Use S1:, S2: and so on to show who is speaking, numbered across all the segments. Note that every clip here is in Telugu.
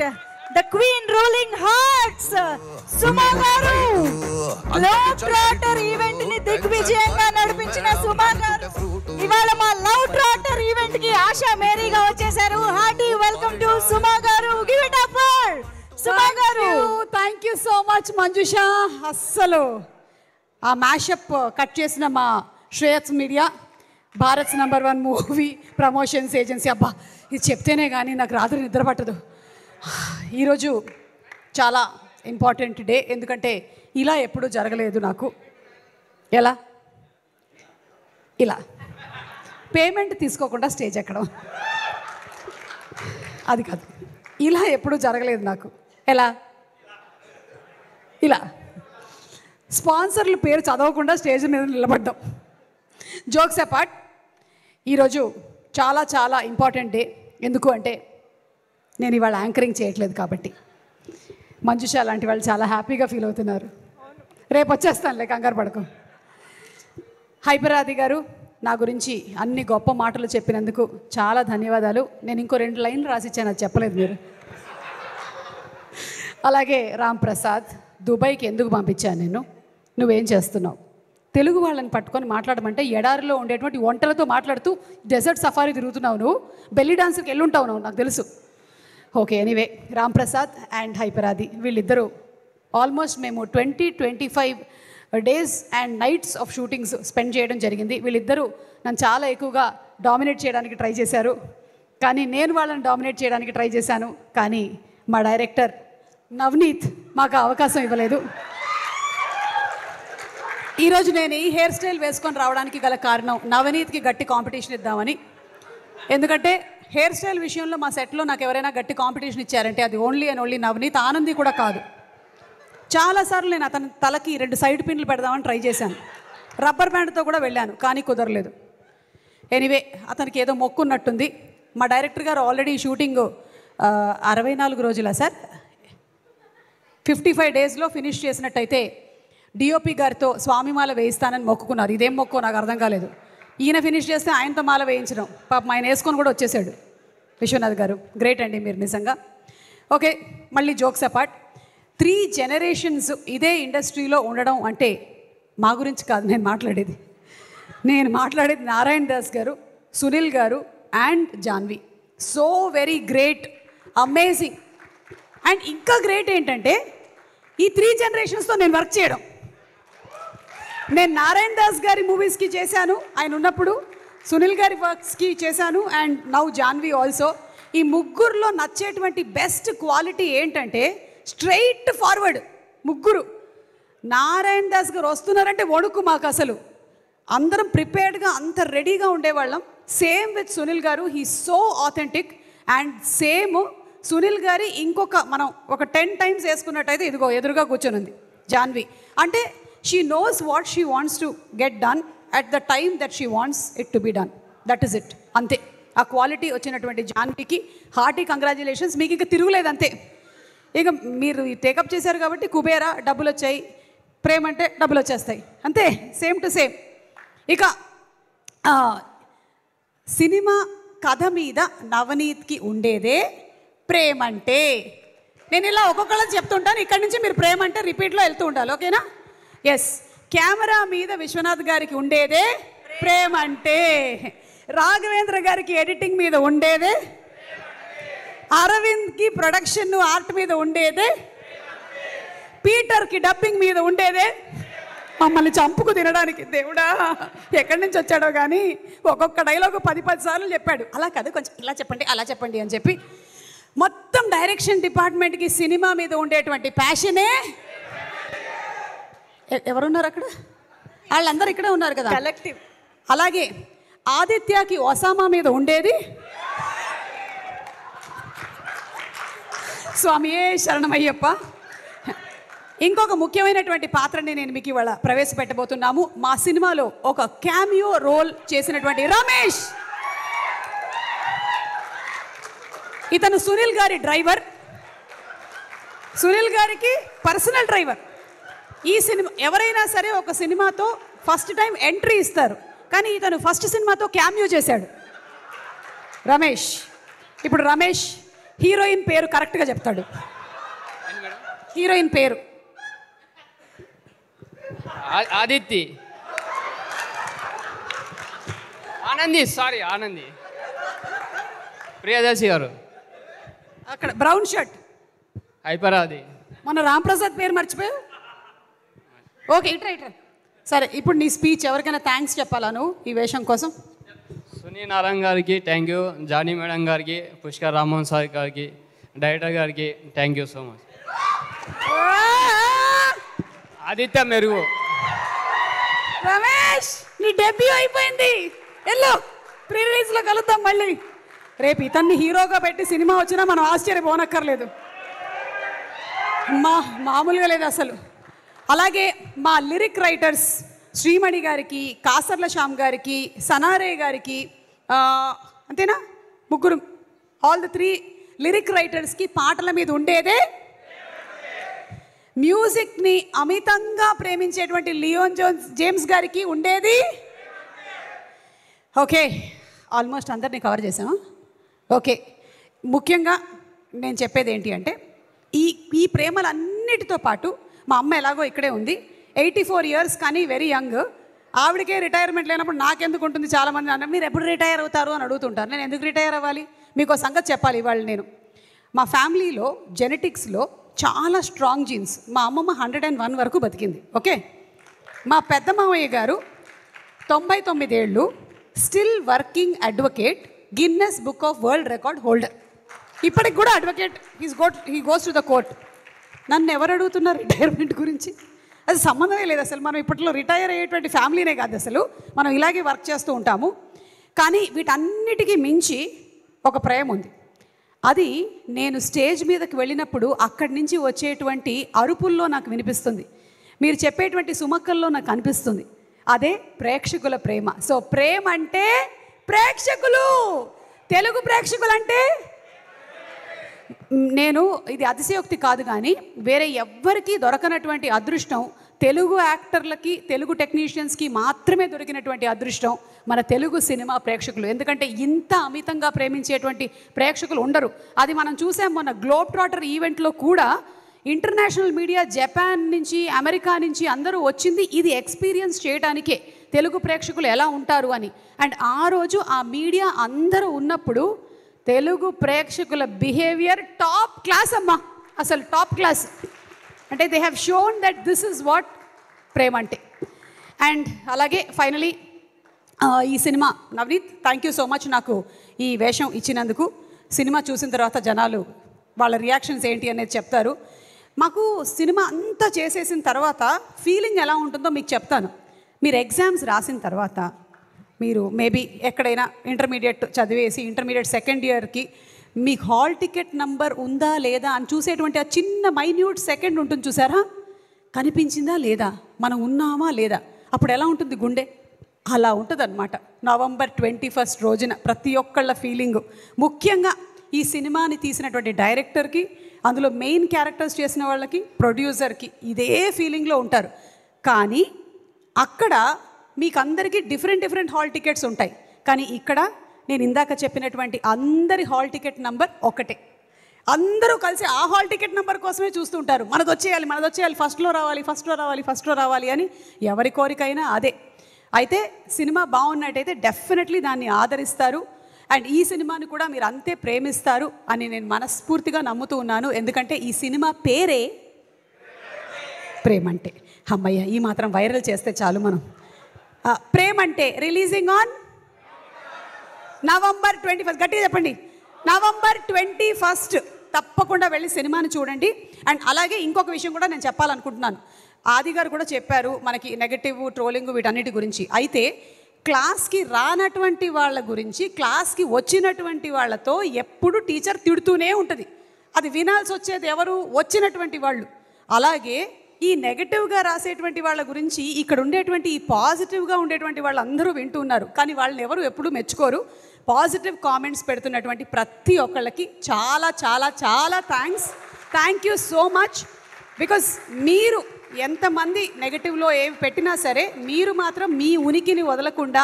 S1: tonight, the queen ruling hearts, Suma garu. Globetrotter event ni దిగ్విజయంగా నడిపించిన సుమా గారు ఇవాళ మా లవ్ ట్రాటర్ ఈవెంట్ కి ఆశా మేరీగా వచ్చేసారు. హార్టీ వెల్కమ్ టు సుమా గారు. గివ్ ఇట్ అప్ ఫర్ సుమా గారు.
S2: Thank you so much Manjusha. అస్సలు ఆ మ్యాషప్ కట్ చేసిన మా Shreyas media, Bharat #1 movie promotions agency. అబ్బా ఇది చెప్తేనే కానీ నాకు రాత్రి నిద్ర పట్టదు. ఈరోజు చాలా ఇంపార్టెంట్ డే, ఎందుకంటే ఇలా ఎప్పుడూ జరగలేదు నాకు. ఎలా? ఇలా పేమెంట్ తీసుకోకుండా స్టేజ్ ఎక్కడం, అది కాదు. ఇలా ఎప్పుడూ జరగలేదు నాకు. ఎలా? ఇలా స్పాన్సర్ల పేరు చదవకుండా స్టేజ్ మీద నిలబడ్డాం. జోక్స్ అపార్ట్, ఈరోజు చాలా చాలా ఇంపార్టెంట్ డే. ఎందుకు అంటే నేను ఇవాళ యాంకరింగ్ చేయట్లేదు కాబట్టి. మంజుష లాంటి వాళ్ళు చాలా హ్యాపీగా ఫీల్ అవుతున్నారు. రేపు వచ్చేస్తానులే, కంగారు పడకు. హైపరాది గారు నా గురించి అన్ని గొప్ప మాటలు చెప్పినందుకు చాలా ధన్యవాదాలు. నేను ఇంకో 2 లైన్లు రాసిచ్చాను, అది చెప్పలేదు మీరు. అలాగే రామ్ ప్రసాద్, దుబాయ్కి ఎందుకు పంపించాను నేను, నువ్వేం చేస్తున్నావు? తెలుగు వాళ్ళని పట్టుకొని మాట్లాడమంటే ఎడారిలో ఉండేటువంటి వంటలతో మాట్లాడుతూ డెజర్ట్ సఫారీ తిరుగుతున్నావు నువ్వు. బెల్లీ డాన్స్కి వెళ్ళుంటావు నువ్వు, నాకు తెలుసు. Okay, anyway, Ram Prasad and Hyper Aadi వీళ్ళిద్దరూ ఆల్మోస్ట్ మేము 20-25 days and nights of shootings spend చేయడం జరిగింది. వీళ్ళిద్దరూ నన్ను చాలా ఎక్కువగా డామినేట్ చేయడానికి ట్రై చేశారు, కానీ నేను వాళ్ళని డామినేట్ చేయడానికి ట్రై చేశాను. కానీ మా డైరెక్టర్ నవనీత్ మాకు అవకాశం ఇవ్వలేదు. ఈరోజు నేను ఈ హెయిర్ స్టైల్ వేసుకొని రావడానికి గల కారణం నవనీత్కి గట్టి కాంపిటీషన్ ఇద్దామని. ఎందుకంటే హెయిర్ స్టైల్ విషయంలో మా సెట్లో నాకు ఎవరైనా గట్టి కాంపిటీషన్ ఇచ్చారంటే అది only and only Navneet. Anandi కూడా కాదు. చాలాసార్లు నేను అతని తలకి 2 సైడ్ పిన్లు పెడదామని ట్రై చేశాను, రబ్బర్ బ్యాండ్తో కూడా వెళ్ళాను, కానీ కుదరలేదు. ఎనీవే, అతనికి ఏదో మొక్కున్నట్టుంది. మా డైరెక్టర్ గారు ఆల్రెడీ షూటింగ్ 64 రోజులా సార్, 55 డేస్లో ఫినిష్ చేసినట్టయితే డిఓపి గారితో స్వామిమాల వేయిస్తానని మొక్కుకున్నారు. ఇదేం మొక్కో నాకు అర్థం కాలేదు. ఈయన ఫినిష్ చేస్తే ఆయనతో మాల వేయించడం, పాపం ఆయన వేసుకొని కూడా వచ్చేసాడు. విశ్వనాథ్ గారు గ్రేట్ అండి మీరు నిజంగా. ఓకే, మళ్ళీ జోక్స్ అపార్ట్, 3 జనరేషన్స్ ఇదే ఇండస్ట్రీలో ఉండడం అంటే మా గురించి కాదు నేను మాట్లాడేది. నేను మాట్లాడేది నారాయణ దాస్ గారు, సునీల్ గారు and Janvi. So very great, amazing. And ఇంకా గ్రేట్ ఏంటంటే ఈ 3 జనరేషన్స్తో నేను వర్క్ చేయడం. నేను నారాయణ దాస్ గారి మూవీస్కి చేశాను ఆయన ఉన్నప్పుడు, సునీల్ గారి వర్క్స్కి చేశాను, అండ్ నౌ జాన్వి ఆల్సో. ఈ ముగ్గురులో నచ్చేటువంటి బెస్ట్ క్వాలిటీ ఏంటంటే స్ట్రైట్ ఫార్వర్డ్. ముగ్గురు నారాయణ దాస్ గారు వస్తున్నారంటే వణుకు మాకు అసలు. అందరం ప్రిపేర్డ్గా అంత రెడీగా ఉండేవాళ్ళం. సేమ్ విత్ సునీల్ గారు, he so authentic. And same Sunil గారి ఇంకొక మనం ఒక 10 టైమ్స్ వేసుకున్నట్టయితే ఇదిగో ఎదురుగా కూర్చొని ఉంది జాన్వి. అంటే she knows what she wants to get done at the time that she wants it to be done. That is it, అంతే. ఆ క్వాలిటీ వచ్చినటువంటి జాన్వికి హార్టీ కంగ్రాచులేషన్స్. మీకు ఇక తిరుగులేదు, అంతే. ఇక మీరు టేకప్ చేశారు కాబట్టి కుబేరా డబ్బులు వచ్చాయి, ప్రేమ అంటే డబ్బులు వచ్చేస్తాయి, అంతే. Same to same. ఇక సినిమా కథ మీద నవనీత్కి ఉండేదే ప్రేమంటే. నేను ఇలా ఒక్కొక్కళ్ళని చెప్తుంటాను, ఇక్కడి నుంచి మీరు ప్రేమ అంటే రిపీట్లో వెళ్తూ ఉండాలి, ఓకేనా? ఎస్, కెమెరా మీద విశ్వనాథ్ గారికి ఉండేదే ప్రేమంటే, రాఘవేంద్ర గారికి ఎడిటింగ్ మీద ఉండేదే, అరవింద్కి ప్రొడక్షన్ ఆర్ట్ మీద ఉండేదే, పీటర్కి డబ్బింగ్ మీద ఉండేదే, మమ్మల్ని చంపుకు తినడానికి దేవుడా ఎక్కడి నుంచి వచ్చాడో కానీ ఒక్కొక్క డైలాగ్ 10 సార్లు చెప్పాడు. అలా కాదు, కొంచెం ఇలా చెప్పండి అలా చెప్పండి అని చెప్పి మొత్తం డైరెక్షన్ డిపార్ట్మెంట్కి సినిమా మీద ఉండేటువంటి ప్యాషనే. ఎవరున్నారు అక్కడ? వాళ్ళందరూ ఇక్కడే ఉన్నారు కదా, కలెక్టివ్. అలాగే ఆదిత్యకి ఒసామా మీద ఉండేది స్వామియే శరణమయ్యప్ప. ఇంకొక ముఖ్యమైనటువంటి పాత్రని నేను మీకు ఇవాళ ప్రవేశపెట్టబోతున్నాము. మా సినిమాలో ఒక క్యామియో రోల్ చేసినటువంటి రమేష్. ఇతను సునీల్ గారి డ్రైవర్, సునీల్ గారికి పర్సనల్ డ్రైవర్. ఈ సినిమా ఎవరైనా సరే ఒక సినిమాతో ఫస్ట్ టైం ఎంట్రీ ఇస్తారు, కానీ ఇతను ఫస్ట్ సినిమాతో క్యామియో చేశాడు రమేష్. ఇప్పుడు రమేష్ హీరోయిన్ పేరు కరెక్ట్గా చెప్తాడు. హీరోయిన్ పేరు
S3: ఆదిత్య ఆనంది ప్రియదర్శి గారు.
S2: అక్కడ బ్రౌన్ షర్ట్
S3: హైపరాది.
S2: మన రాంప్రసాద్ పేరు మర్చిపోయావు. ఓకే, ఇట్రా. సరే, ఇప్పుడు నీ స్పీచ్ ఎవరికైనా థ్యాంక్స్ చెప్పాలా నువ్వు ఈ వేషం కోసం?
S3: సునీల్ నారాయణ గారికి థ్యాంక్ యూ, జానీ మేడం గారికి, పుష్కర్ రామ్మోహన్ సార్ గారికి, డైరెక్టర్ గారికి thank you so much. Aditya మెరుగు.
S2: రమేష్, నీ డెబ్యూ అయిపోయింది. ఎల్లో ప్రీ రిలీజ్లో కలుద్దాం మళ్ళీ. రేపు ఇతన్ని హీరోగా పెట్టి సినిమా వచ్చినా మనం ఆశ్చర్యపోనక్కర్లేదు. మామూలుగా లేదు అసలు. అలాగే మా లిరిక్ రైటర్స్ శ్రీమణి గారికి, కాసర్ల శ్యామ్ గారికి, సనారే గారికి, అంతేనా, ముగ్గురు, ఆల్ ద 3 లిరిక్ రైటర్స్కి పాటల మీద ఉండేదే, మ్యూజిక్ని అమితంగా ప్రేమించేటువంటి లియోన్ జేమ్స్ గారికి ఉండేది. ఓకే, ఆల్మోస్ట్ అందరినీ కవర్ చేసామా? ఓకే, ముఖ్యంగా నేను చెప్పేది ఏంటి అంటే ఈ ప్రేమలన్నిటితో పాటు మా అమ్మ ఎలాగో ఇక్కడే ఉంది, 84 years కానీ వెరీ యంగ్. ఆవిడకే రిటైర్మెంట్ లేనప్పుడు నాకెందుకు ఉంటుంది? చాలామంది అన్నారు మీరు ఎప్పుడు రిటైర్ అవుతారు అని అడుగుతుంటారు. నేను ఎందుకు రిటైర్ అవ్వాలి? మీకు సంగతి చెప్పాలి ఇవాళ. నేను మా ఫ్యామిలీలో జెనెటిక్స్లో చాలా స్ట్రాంగ్ జీన్స్. మా అమ్మమ్మ 101 వరకు బతికింది. ఓకే, మా పెద్ద మామయ్య గారు 99 ఏళ్ళు, still working advocate, Guinness book of world record holder. ఇప్పటికి కూడా advocate. He goes to the court. నన్ను ఎవరు అడుగుతున్నారు రిటైర్మెంట్ గురించి? అది సంబంధమే లేదు అసలు. మనం ఇప్పట్లో రిటైర్ అయ్యేటువంటి ఫ్యామిలీనే కాదు అసలు, మనం ఇలాగే వర్క్ చేస్తూ ఉంటాము. కానీ వీటన్నిటికీ మించి ఒక ప్రేమ ఉంది. అది నేను స్టేజ్ మీదకి వెళ్ళినప్పుడు అక్కడి నుంచి వచ్చేటువంటి అరుపుల్లో నాకు వినిపిస్తుంది, మీరు చెప్పేటువంటి సుమక్కల్లో నాకు అనిపిస్తుంది. అదే ప్రేక్షకుల ప్రేమ. సో ప్రేమ అంటే ప్రేక్షకులు, తెలుగు ప్రేక్షకులు అంటే నేను, ఇది అతిశయోక్తి కాదు కానీ వేరే ఎవ్వరికీ దొరకనటువంటి అదృష్టం తెలుగు యాక్టర్లకి, తెలుగు టెక్నీషియన్స్కి మాత్రమే దొరికినటువంటి అదృష్టం మన తెలుగు సినిమా ప్రేక్షకులు. ఎందుకంటే ఇంత అమితంగా ప్రేమించేటువంటి ప్రేక్షకులు ఉండరు. అది మనం చూసాం మొన్న గ్లోబ్ ట్రాటర్ ఈవెంట్లో కూడా. ఇంటర్నేషనల్ మీడియా, జపాన్ నుంచి, అమెరికా నుంచి అందరూ వచ్చింది ఇది ఎక్స్పీరియన్స్ చేయడానికే తెలుగు ప్రేక్షకులు ఎలా ఉంటారు అని. అండ్ ఆ రోజు ఆ మీడియా అందరూ ఉన్నప్పుడు తెలుగు ప్రేక్షకుల బిహేవియర్ టాప్ క్లాస్ అమ్మా, అసలు టాప్ క్లాస్. అంటే they have shown that this is what ప్రేమ అంటే. అండ్ అలాగే ఫైనలీ ఈ cinema, Navneet thank you so much నాకు ఈ వేషం ఇచ్చినందుకు. సినిమా చూసిన తర్వాత జనాలు వాళ్ళ రియాక్షన్స్ ఏంటి అనేది చెప్తారు. మాకు సినిమా అంతా చేసేసిన తర్వాత ఫీలింగ్ ఎలా ఉంటుందో మీకు చెప్తాను. మీరు ఎగ్జామ్స్ రాసిన తర్వాత, మీరు మేబీ ఎక్కడైనా ఇంటర్మీడియట్ చదివేసి ఇంటర్మీడియట్ సెకండ్ ఇయర్కి మీకు హాల్ టికెట్ నంబర్ ఉందా లేదా అని చూసేటువంటి ఆ చిన్న మైన్యూట్ సెకండ్ ఉంటుంది చూసారా, కనిపించిందా లేదా, మనం ఉన్నామా లేదా, అప్పుడు ఎలా ఉంటుంది గుండె? అలా ఉంటుంది అనమాట November 21 రోజున ప్రతి ఒక్కళ్ళ ఫీలింగు. ముఖ్యంగా ఈ సినిమాని తీసినటువంటి డైరెక్టర్కి, అందులో మెయిన్ క్యారెక్టర్స్ చేసిన వాళ్ళకి, ప్రొడ్యూసర్కి ఇదే ఫీలింగ్లో ఉంటారు. కానీ అక్కడ మీకు అందరికీ డిఫరెంట్ హాల్ టికెట్స్ ఉంటాయి. కానీ ఇక్కడ నేను ఇందాక చెప్పినటువంటి అందరి హాల్ టికెట్ నంబర్ ఒకటే. అందరూ కలిసి ఆ హాల్ టికెట్ నెంబర్ కోసమే చూస్తుంటారు. మనది వచ్చేయాలి, ఫస్ట్లో రావాలి అని ఎవరి కోరికైనా అదే. అయితే సినిమా బాగున్నట్టయితే డెఫినెట్లీ దాన్ని ఆదరిస్తారు. అండ్ ఈ సినిమాని కూడా మీరు అంతే ప్రేమిస్తారు అని నేను మనస్ఫూర్తిగా నమ్ముతూ ఉన్నాను. ఎందుకంటే ఈ సినిమా పేరే ప్రేమంటే. అమ్మయ్య, ఈ మాత్రం వైరల్ చేస్తే చాలు మనం. ప్రేమంటే రిలీజింగ్ ఆన్ November 21. గట్టిగా చెప్పండి, November 21. తప్పకుండా వెళ్ళి సినిమాని చూడండి. అండ్ అలాగే ఇంకొక విషయం కూడా నేను చెప్పాలనుకుంటున్నాను. ఆది గారు కూడా చెప్పారు మనకి నెగటివ్, ట్రోలింగ్ వీటన్నిటి గురించి. అయితే క్లాస్కి రానటువంటి వాళ్ళ గురించి క్లాస్కి వచ్చినటువంటి వాళ్ళతో ఎప్పుడు టీచర్ తిడుతూనే ఉంటుంది. అది వినాల్సి వచ్చేది ఎవరు? వచ్చినటువంటి వాళ్ళు. అలాగే ఈ నెగటివ్గా రాసేటువంటి వాళ్ళ గురించి ఇక్కడ ఉండేటువంటి ఈ పాజిటివ్గా ఉండేటువంటి వాళ్ళు అందరూ వింటున్నారు. కానీ వాళ్ళని ఎవరు ఎప్పుడూ మెచ్చుకోరు. పాజిటివ్ కామెంట్స్ పెడుతున్నటువంటి ప్రతి ఒక్కళ్ళకి చాలా చాలా చాలా thank you so much. Because మీరు ఎంతమంది నెగటివ్లో ఏమి పెట్టినా సరే మీరు మాత్రం మీ ఉనికిని వదలకుండా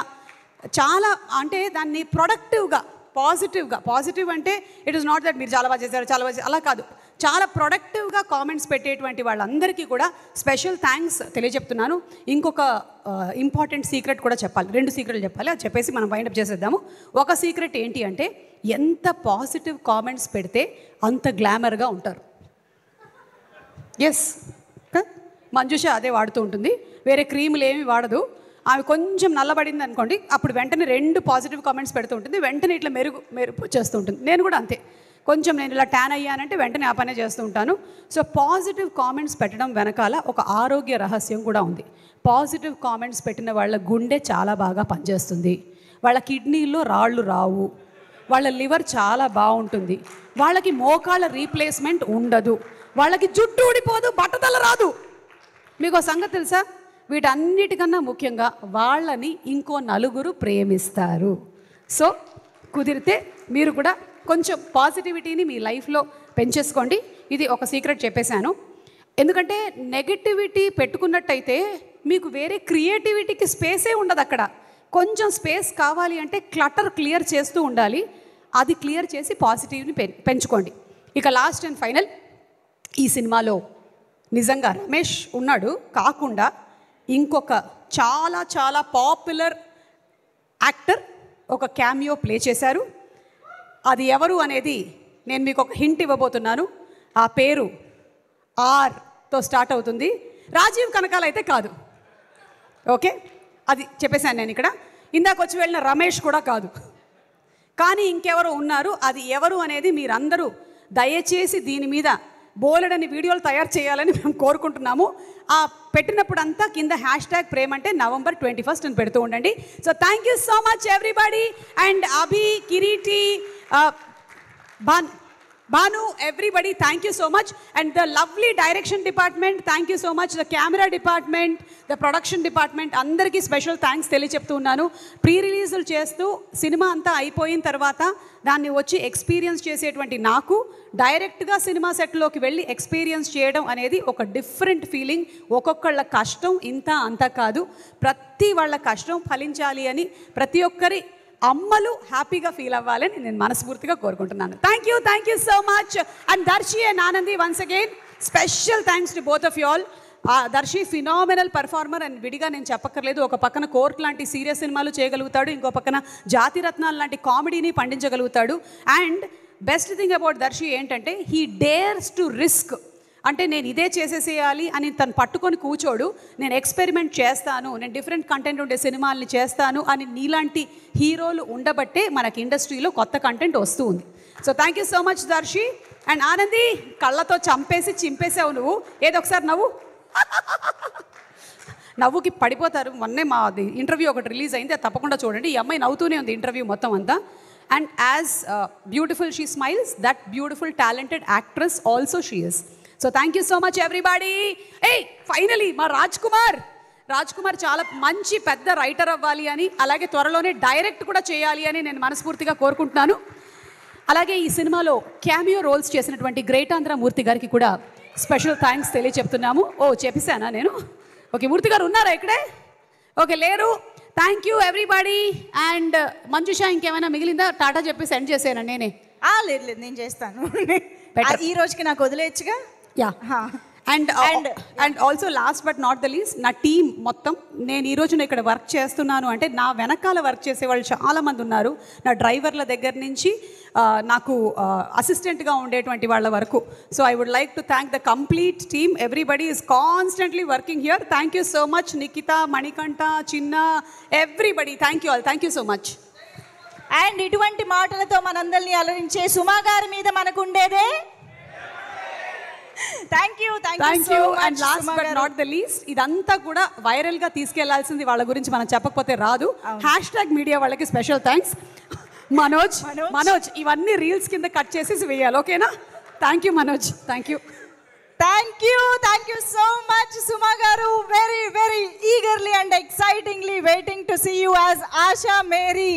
S2: చాలా, అంటే దాన్ని ప్రొడక్టివ్గా పాజిటివ్ అంటే ఇట్ ఇస్ నాట్ దట్ మీరు చాలా బాగా చేశారు చాలా బాగా అలా కాదు, చాలా ప్రొడక్టివ్గా కామెంట్స్ పెట్టేటువంటి వాళ్ళందరికీ కూడా స్పెషల్ థ్యాంక్స్ తెలియజెప్తున్నాను. ఇంకొక ఇంపార్టెంట్ సీక్రెట్ కూడా చెప్పాలి, 2 సీక్రెట్లు చెప్పాలి, అది చెప్పేసి మనం వైండప్ చేసేద్దాము. ఒక సీక్రెట్ ఏంటి అంటే ఎంత పాజిటివ్ కామెంట్స్ పెడితే అంత గ్లామర్గా ఉంటారు. ఎస్, మంజుష అదే వాడుతూ ఉంటుంది, వేరే క్రీములు ఏమి వాడదు. ఆమె కొంచెం నల్లబడింది అనుకోండి, అప్పుడు వెంటనే 2 పాజిటివ్ కామెంట్స్ పెడుతూ ఉంటుంది, వెంటనే ఇట్లా మెరుపు చేస్తూ ఉంటుంది. నేను కూడా అంతే, కొంచెం నేను ఇలా ట్యాన్ అయ్యానంటే వెంటనే ఆ పనే చేస్తూ ఉంటాను. సో పాజిటివ్ కామెంట్స్ పెట్టడం వెనకాల ఒక ఆరోగ్య రహస్యం కూడా ఉంది. పాజిటివ్ కామెంట్స్ పెట్టిన వాళ్ళ గుండె చాలా బాగా పనిచేస్తుంది, వాళ్ళ కిడ్నీల్లో రాళ్ళు రావు, వాళ్ళ లివర్ చాలా బాగుంటుంది, వాళ్ళకి మోకాళ్ళ రీప్లేస్మెంట్ ఉండదు, వాళ్ళకి జుట్టు ఊడిపోదు, బట్టతల రాదు. మీకు సంగతి తెలుసా? వీటన్నిటికన్నా ముఖ్యంగా వాళ్ళని ఇంకో నలుగురు ప్రేమిస్తారు. సో కుదిరితే మీరు కూడా కొంచెం పాజిటివిటీని మీ లైఫ్లో పెంచేసుకోండి. ఇది ఒక సీక్రెట్ చెప్పేశాను. ఎందుకంటే నెగటివిటీ పెట్టుకున్నట్టయితే మీకు వేరే క్రియేటివిటీకి స్పేసే ఉండదు. అక్కడ కొంచెం స్పేస్ కావాలి అంటే క్లటర్ క్లియర్ చేస్తూ ఉండాలి. అది క్లియర్ చేసి పాజిటివ్ని పెంచుకోండి. ఇక లాస్ట్ అండ్ ఫైనల్, ఈ సినిమాలో నిజంగా రమేష్ ఉన్నాడు కాకుండా ఇంకొక చాలా చాలా పాపులర్ యాక్టర్ ఒక క్యామియో ప్లే చేశారు. అది ఎవరు అనేది నేను మీకు ఒక హింట్ ఇవ్వబోతున్నాను. ఆ పేరు ఆర్తో స్టార్ట్ అవుతుంది. రాజీవ్ కనకాల అయితే కాదు, ఓకే, అది చెప్పేశాను నేను ఇక్కడ. ఇందాక వచ్చి వెళ్ళిన రమేష్ కూడా కాదు, కానీ ఇంకెవరు ఉన్నారు. అది ఎవరు అనేది మీరందరూ దయచేసి దీని మీద బోలెడని వీడియోలు తయారు చేయాలని మేము కోరుకుంటున్నాము. ఆ పెట్టినప్పుడంతా కింద #ప్రేమ్ అంటే November 21 అని పెడుతూ ఉండండి. So thank you so much everybody. And Abhi, Kireeti, Banu, everybody, thank you so much. And the lovely direction department, thank you so much. The camera department, the production department, అందరికీ స్పెషల్ థ్యాంక్స్ తెలియచెప్తూ ఉన్నాను. ప్రీ రిలీజులు చేస్తూ సినిమా అంతా అయిపోయిన తర్వాత దాన్ని వచ్చి ఎక్స్పీరియన్స్ చేసేటువంటి నాకు డైరెక్ట్గా సినిమా సెట్లోకి వెళ్ళి ఎక్స్పీరియన్స్ చేయడం అనేది ఒక డిఫరెంట్ ఫీలింగ్. ఒక్కొక్కళ్ళ కష్టం ఇంత అంత కాదు, ప్రతి వాళ్ళ కష్టం ఫలించాలి అని ప్రతి ఒక్కరి అమ్మలు హ్యాపీగా ఫీల్ అవ్వాలని నేను మనస్ఫూర్తిగా కోరుకుంటున్నాను. Thank you so much. And Darshi and Anandi, once again special thanks to both of you all. Darshi phenomenal performer and విడిగా నేను చెప్పక్కర్లేదు. ఒక పక్కన కోర్ట్ లాంటి సీరియస్ సినిమాలు చేయగలుగుతాడు, ఇంకో పక్కన జాతిరత్నాలు లాంటి కామెడీని పండించగలుగుతాడు. And best thing about Darshi ఏంటంటే హీ డేర్స్ టు రిస్క్. అంటే నేను ఇదే చేసేసేయాలి అని తను పట్టుకొని కూర్చోడు, నేను ఎక్స్పెరిమెంట్ చేస్తాను, నేను డిఫరెంట్ కంటెంట్ ఉండే సినిమాల్ని చేస్తాను అని నీలాంటి హీరోలు ఉండబట్టే మనకి ఇండస్ట్రీలో కొత్త కంటెంట్ వస్తూ ఉంది. So thank you so much Darshi. And Anandi, కళ్ళతో చంపేసి చింపేసావు నువ్వు. ఏదో ఒకసారి నవ్వు, నవ్వుకి పడిపోతారు. మొన్నే మా ఇంటర్వ్యూ ఒకటి రిలీజ్ అయింది, అది తప్పకుండా చూడండి. ఈ అమ్మాయి నవ్వుతూనే ఉంది ఇంటర్వ్యూ మొత్తం అంతా. And as beautiful she smiles, that beautiful talented actress also she is. So thank you so much everybody. Finally మా రాజ్ కుమార్ చాలా మంచి పెద్ద రైటర్ అవ్వాలి అని, అలాగే త్వరలోనే డైరెక్ట్ కూడా చేయాలి అని నేను మనస్ఫూర్తిగా కోరుకుంటున్నాను. అలాగే ఈ సినిమాలో క్యామియో రోల్స్ చేసినటువంటి గ్రేట్ ఆంధ్ర మూర్తి గారికి కూడా స్పెషల్ థ్యాంక్స్ తెలియచెప్తున్నాము. చెప్పేశానా నేను? ఓకే, మూర్తి గారు ఉన్నారా ఇక్కడే? ఓకే, లేరు. Thank you everybody. And Manjusha, ఇంకేమైనా మిగిలిందా? టాటా చెప్పి సెండ్ చేసాను నేనే.
S1: లేదు, నేను చేస్తాను. ఈ రోజుకి నాకు వదిలేయచ్చుగా.
S2: Yeah. And also last but not the least, నా టీం మొత్తం, నేను ఈ రోజున ఇక్కడ వర్క్ చేస్తున్నాను అంటే నా వెనకాల వర్క్ చేసే వాళ్ళు చాలామంది ఉన్నారు. నా డ్రైవర్ల దగ్గర నుంచి నాకు అసిస్టెంట్గా ఉండేటువంటి వాళ్ళ వరకు. So I would like to thank the complete team. Everybody is constantly working here. Thank you so much Nikhita, Manikanta, Chinna, everybody, thank you all. Thank you so much.
S1: And ఇటువంటి మాటలతో మనందరినీ అలరించే సుమా గారి మీద మనకు ఉండేదే thank you.
S2: And last but not the least, ఇదంతా కూడా వైరల్గా తీసుకెళ్లాల్సింది, వాళ్ళ గురించి మనం చెప్పకపోతే రాదు. #మీడియా వాళ్ళకి స్పెషల్ థ్యాంక్స్. మనోజ్ ఇవన్నీ రీల్స్ కింద కట్ చేసేసి వేయాలి, ఓకేనా? Thank you Manoj. Thank you so much Suma గారు. Very very eagerly and excitingly waiting to see you as Asha Mary.